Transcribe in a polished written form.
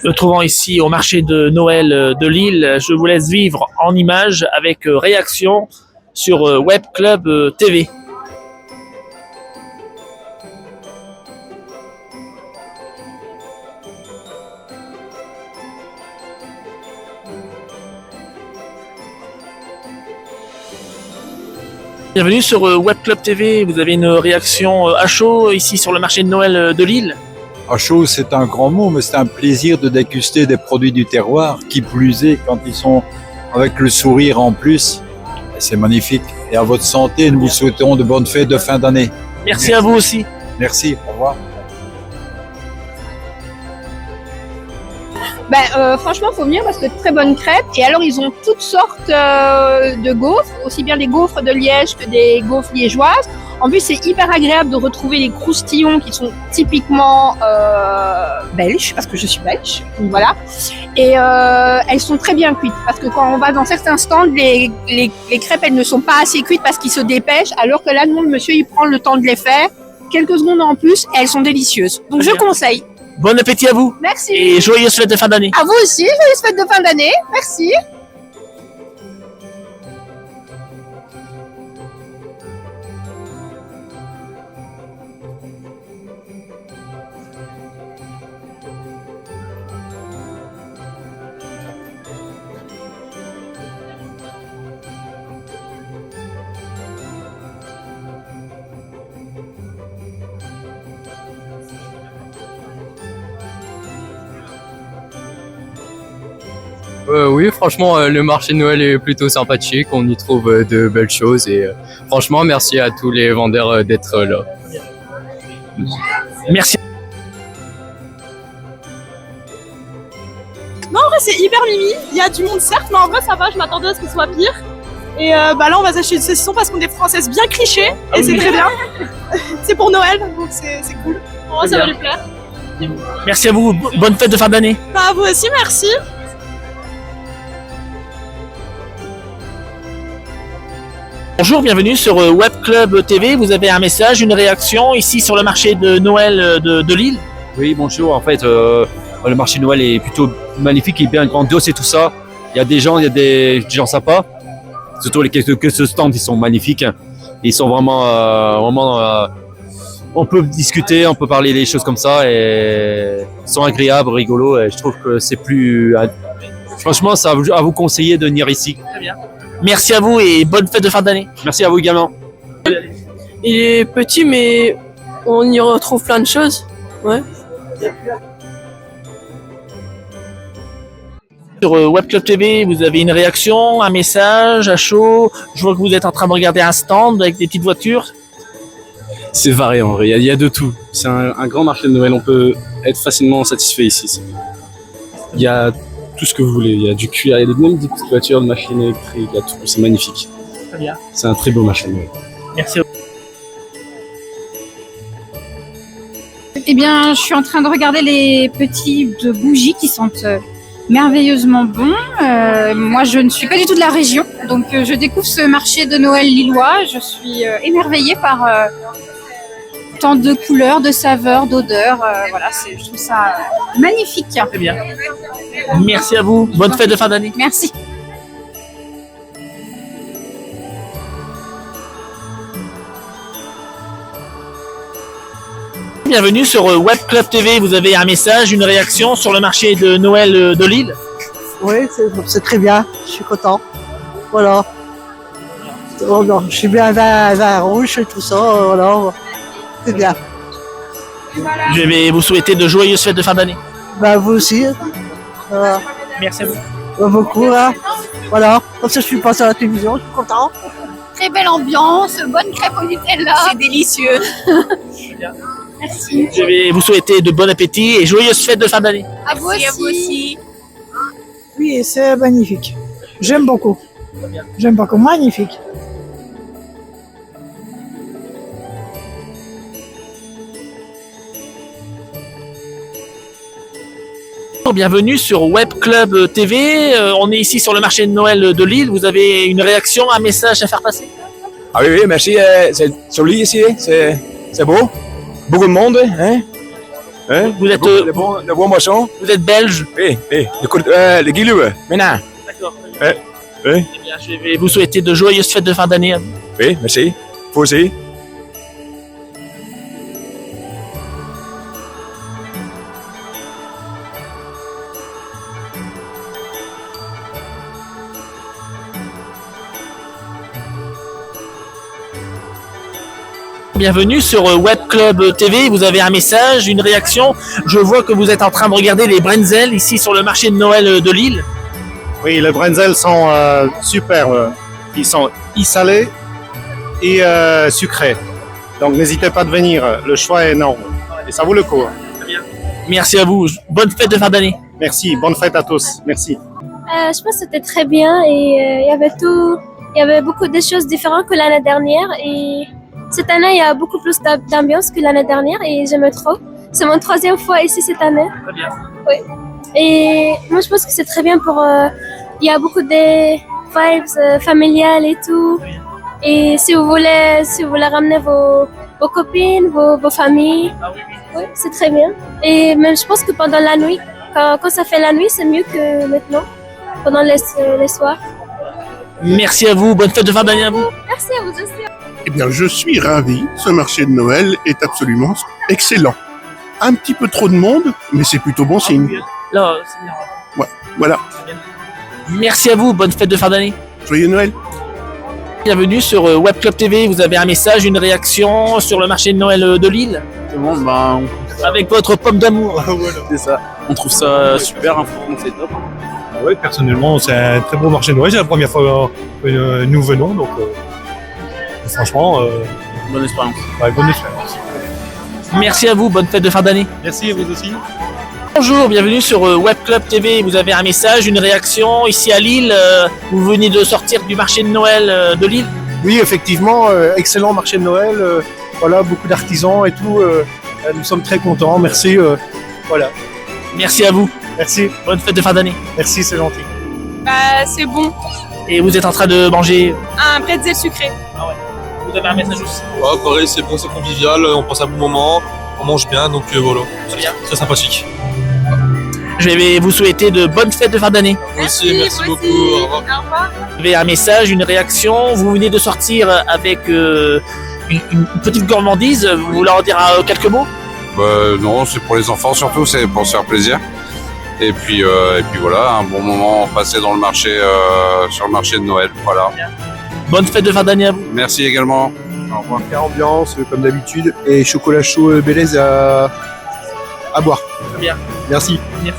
Me trouvant ici au marché de Noël de Lille, je vous laisse vivre en images avec réaction sur Web Club TV. Bienvenue sur Web Club TV, vous avez une réaction à chaud ici sur le marché de Noël de Lille. À chaud, c'est un grand mot, mais c'est un plaisir de déguster des produits du terroir, qui plus est quand ils sont avec le sourire en plus. C'est magnifique. Et à votre santé, nous vous souhaitons de bonnes fêtes de fin d'année. Merci à vous aussi. Merci, au revoir. Franchement, faut venir parce que très bonnes crêpes. Et alors, ils ont toutes sortes de gaufres, aussi bien des gaufres de Liège que des gaufres liégeoises. En plus, c'est hyper agréable de retrouver les croustillons qui sont typiquement belges, parce que je suis belge. Donc voilà. Et elles sont très bien cuites, parce que quand on va dans certains stands, les crêpes, elles ne sont pas assez cuites parce qu'ils se dépêchent, alors que là, non, le monsieur, il prend le temps de les faire. Quelques secondes en plus, et elles sont délicieuses. Donc, je conseille. Bon appétit à vous. Merci. Et joyeuses fêtes de fin d'année. À vous aussi, joyeuses fêtes de fin d'année. Merci. Oui, franchement, le marché de Noël est plutôt sympathique. On y trouve de belles choses et franchement, merci à tous les vendeurs d'être là. Merci. Non, en vrai, c'est hyper mimi. Il y a du monde, certes, mais en vrai, ça va. Je m'attendais à ce que ce soit pire. Et là, on va s'acheter une saucisson parce qu'on est françaises bien clichés. Et c'est très bien. C'est pour Noël, donc c'est cool. Pour moi, ça va lui plaire. Merci à vous. Bonne fête de fin d'année. Bah, à vous aussi, merci. Bonjour, bienvenue sur Web Club TV. Vous avez un message, une réaction ici sur le marché de Noël de Lille. Oui, bonjour. En fait, le marché de Noël est plutôt magnifique, il est bien grandiose et tout ça. Il y a des gens sympas. Surtout les quelques stands, ils sont magnifiques. Ils sont vraiment, on peut discuter, on peut parler des choses comme ça et ils sont agréables, rigolos. Et je trouve que c'est plus, franchement, ça à vous conseiller de venir ici. Très bien. Merci à vous et bonne fête de fin d'année. Merci à vous également. Il est petit, mais on y retrouve plein de choses. Ouais. Sur Web Club TV, vous avez une réaction, un message à chaud. Je vois que vous êtes en train de regarder un stand avec des petites voitures. C'est varié en vrai, il y a de tout. C'est un grand marché de Noël, on peut être facilement satisfait ici. Il y a tout ce que vous voulez, il y a du cuir, il y a même des petites voitures, de machines électriques, il y a tout, c'est magnifique. Très bien. C'est un très beau marché de Noël. Merci à vous. Eh bien, je suis en train de regarder les petites bougies qui sentent merveilleusement bon. Moi, je ne suis pas du tout de la région, donc je découvre ce marché de Noël lillois. Je suis émerveillée par tant de couleurs, de saveurs, d'odeurs. Voilà, je trouve ça magnifique. Très bien. Merci à vous. Bonne fête de fin d'année. Merci. Bienvenue sur Web Club TV. Vous avez un message, une réaction sur le marché de Noël de Lille. Oui, c'est très bien. Je suis content. Voilà. Oh non, je suis bien vin rouge et tout ça. Voilà. C'est bien. Je vais vous souhaiter de joyeuses fêtes de fin d'année. Bah, vous aussi. Voilà. Merci à vous. Beaucoup, hein. Voilà. Comme ça, je suis passé à la télévision. Je suis content. Très belle ambiance, bonne crêpe au Nutella. C'est délicieux. Merci. Je vais vous souhaiter de bon appétit et joyeuses fêtes de fin d'année. À vous aussi. À vous aussi. Oui, c'est magnifique. J'aime beaucoup. J'aime beaucoup. Magnifique. Bienvenue sur Web Club TV. On est ici sur le marché de Noël de Lille. Vous avez une réaction, un message à faire passer? Ah oui, merci. C'est joli ici. C'est beau. Beaucoup de monde. Hein? Hein? Vous êtes, Les bons moissons? vous êtes belge? Les guillemets. Maintenant. D'accord. Ouais. Ouais. Eh bien, je vais vous souhaiter de joyeuses fêtes de fin d'année à vous. Oui, merci. Vous aussi. Bienvenue sur Web Club TV, vous avez un message, une réaction. Je vois que vous êtes en train de regarder les brenzel ici sur le marché de Noël de Lille. Oui, les brenzel sont superbes. Ils sont salés et sucrés. Donc n'hésitez pas à venir, le choix est énorme. Et ça vaut le coup. Merci à vous, bonne fête de fin d'année. Merci, bonne fête à tous. Merci. Je pense que c'était très bien et il y avait beaucoup de choses différentes que l'année dernière et cette année il y a beaucoup plus d'ambiance que l'année dernière et j'aime trop. C'est mon 3e fois ici cette année. Très bien. Oui. Et moi je pense que c'est très bien pour. Il y a beaucoup de vibes familiales et tout. Et si vous voulez ramener vos copines, vos familles, oui, c'est très bien. Et même je pense que pendant la nuit, quand ça fait la nuit, c'est mieux que maintenant, pendant les soirs. Merci à vous, bonne fête de fin d'année à vous. Merci à vous aussi. Eh bien, je suis ravi. Ce marché de Noël est absolument excellent. Un petit peu trop de monde, mais c'est plutôt bon signe. Là, c'est bien. Ouais, voilà. Merci à vous, bonne fête de fin d'année. Joyeux Noël. Bienvenue sur Web Club TV, vous avez un message, une réaction sur le marché de Noël de Lille. Bon, ben, Avec votre pomme d'amour. voilà. C'est ça. On trouve ça super, franchement, c'est top. Oui, personnellement, c'est un très beau marché de Noël. C'est la première fois que nous venons, donc franchement, Bonne expérience. bonne expérience. Merci à vous, bonne fête de fin d'année. Merci à vous aussi. Bonjour, bienvenue sur Web Club TV. Vous avez un message, une réaction ici à Lille. Vous venez de sortir du marché de Noël de Lille. Oui, effectivement, excellent marché de Noël. Voilà, beaucoup d'artisans et tout. Nous sommes très contents. Merci. Voilà. Merci à vous. Merci. Bonne fête de fin d'année. Merci, c'est gentil. C'est bon. Et vous êtes en train de manger. Un bretzel sucré. Vous avez un message aussi. Ouais, pareil, c'est bon, c'est convivial, on passe un bon moment, on mange bien, donc voilà. Très bien. Très sympathique. Je vais vous souhaiter de bonnes fêtes de fin d'année. Moi aussi, merci beaucoup. Au revoir. Au revoir. Vous avez un message, une réaction. Vous venez de sortir avec une petite gourmandise. Vous voulez en dire quelques mots? Non, c'est pour les enfants surtout, c'est pour se faire plaisir. Et puis voilà, un bon moment passé dans le marché, sur le marché de Noël. Voilà. Bonne fête de fin d'année à vous. Merci également. Au revoir. Ambiance, comme d'habitude, et chocolat chaud Bélez à boire. Très bien. Merci. Merci.